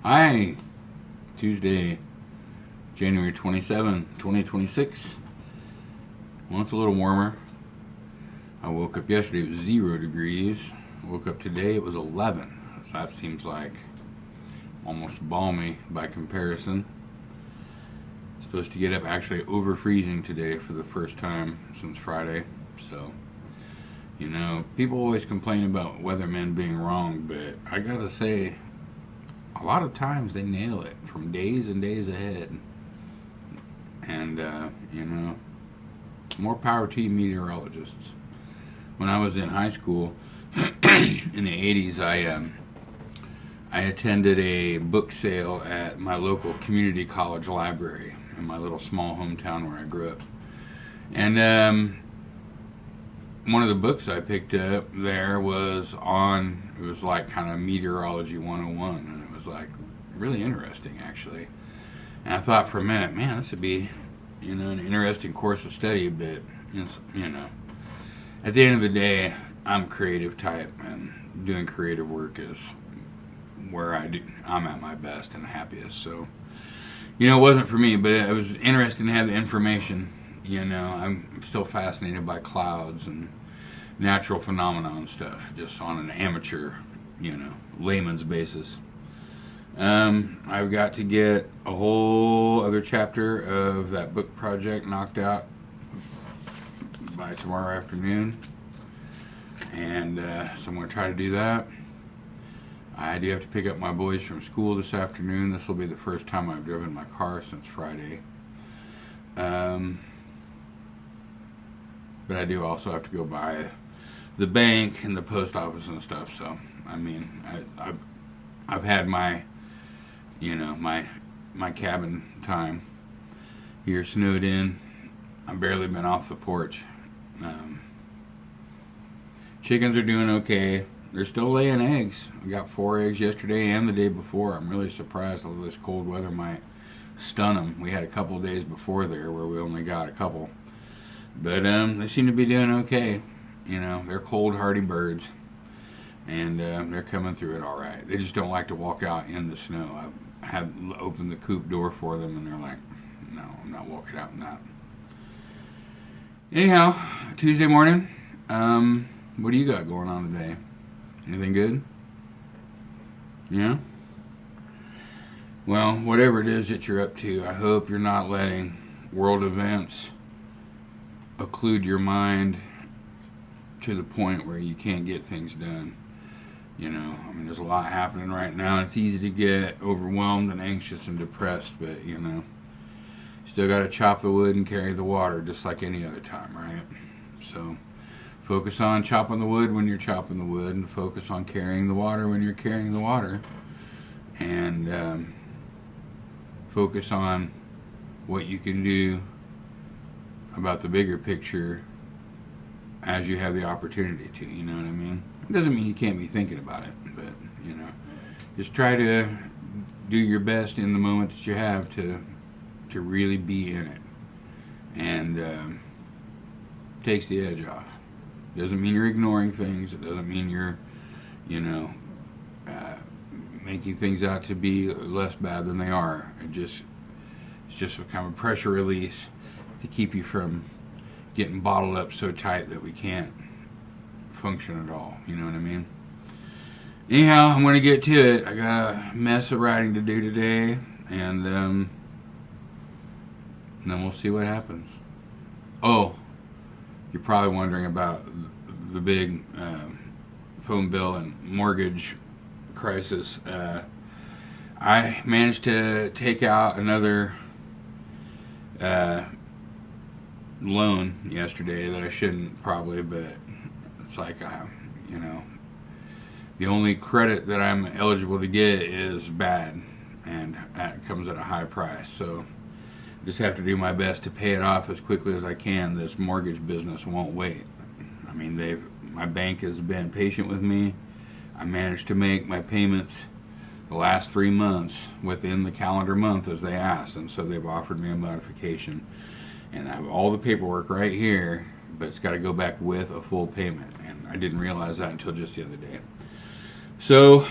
Hi, Tuesday, January 27, 2026. Well, it's a little warmer. I woke up yesterday, it was 0 degrees. I woke up today, it was 11. So that seems like almost balmy by comparison. Supposed to get up actually over freezing today for the first time since Friday. So, people always complain about weathermen being wrong, but I gotta say, a lot of times they nail it from days and days ahead. And, more power to you meteorologists. When I was in high school in the 80s, I attended a book sale at my local community college library in my little small hometown where I grew up. And one of the books I picked up there was like kind of meteorology 101, and it was like really interesting actually. And I thought for a minute, man, this would be, an interesting course of study, but, at the end of the day, I'm a creative type, and doing creative work is where I'm at my best and happiest. So, it wasn't for me, but it was interesting to have the information. I'm still fascinated by clouds and natural phenomena and stuff, just on an amateur, layman's basis. I've got to get a whole other chapter of that book project knocked out by tomorrow afternoon, and so I'm going to try to do that. I do have to pick up my boys from school this afternoon. This will be the first time I've driven my car since Friday. But I do also have to go by the bank and the post office and stuff. So, I've had my, my cabin time here snowed in. I've barely been off the porch. Chickens are doing okay. They're still laying eggs. I got 4 eggs yesterday and the day before. I'm really surprised all this cold weather might stun them. We had a couple of days before there where we only got a couple. But they seem to be doing okay. They're cold, hardy birds. And they're coming through it all right. They just don't like to walk out in the snow. I had opened the coop door for them, and they're like, no, I'm not walking out in that. Anyhow, Tuesday morning. What do you got going on today? Anything good? Yeah? Well, whatever it is that you're up to, I hope you're not letting world events occlude your mind to the point where you can't get things done. There's a lot happening right now. It's easy to get overwhelmed and anxious and depressed, but, still got to chop the wood and carry the water just like any other time, right? So, focus on chopping the wood when you're chopping the wood, and focus on carrying the water when you're carrying the water. And focus on what you can do about the bigger picture as you have the opportunity to, you know what I mean? It doesn't mean you can't be thinking about it, but, just try to do your best in the moment that you have to really be in it. And takes the edge off. Doesn't mean you're ignoring things. It doesn't mean you're, making things out to be less bad than they are. It's just a kind of pressure release to keep you from getting bottled up so tight that we can't function at all. You know what I mean? Anyhow, I'm going to get to it. I got a mess of writing to do today, and then we'll see what happens. Oh, you're probably wondering about the big phone bill and mortgage crisis. I managed to take out another loan yesterday that I shouldn't probably, but it's like, the only credit that I'm eligible to get is bad, and that comes at a high price. So just have to do my best to pay it off as quickly as I can. This mortgage business won't wait. My bank has been patient with me. I managed to make my payments the last 3 months within the calendar month as they asked, and so they've offered me a modification. And I have all the paperwork right here, but it's got to go back with a full payment. And I didn't realize that until just the other day. So,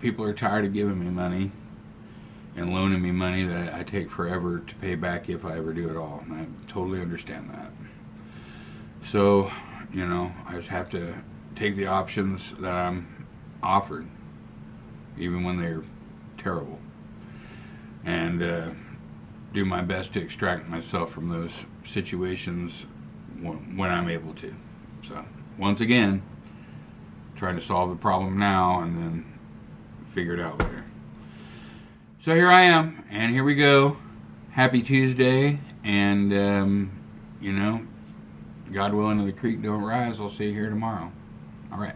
people are tired of giving me money and loaning me money that I take forever to pay back if I ever do it all. And I totally understand that. So, I just have to take the options that I'm offered, even when they're terrible, and do my best to extract myself from those situations when I'm able to. So, once again, trying to solve the problem now and then figure it out later. So here I am, and here we go. Happy Tuesday, and God willing, the creek don't rise. I'll see you here tomorrow. All right.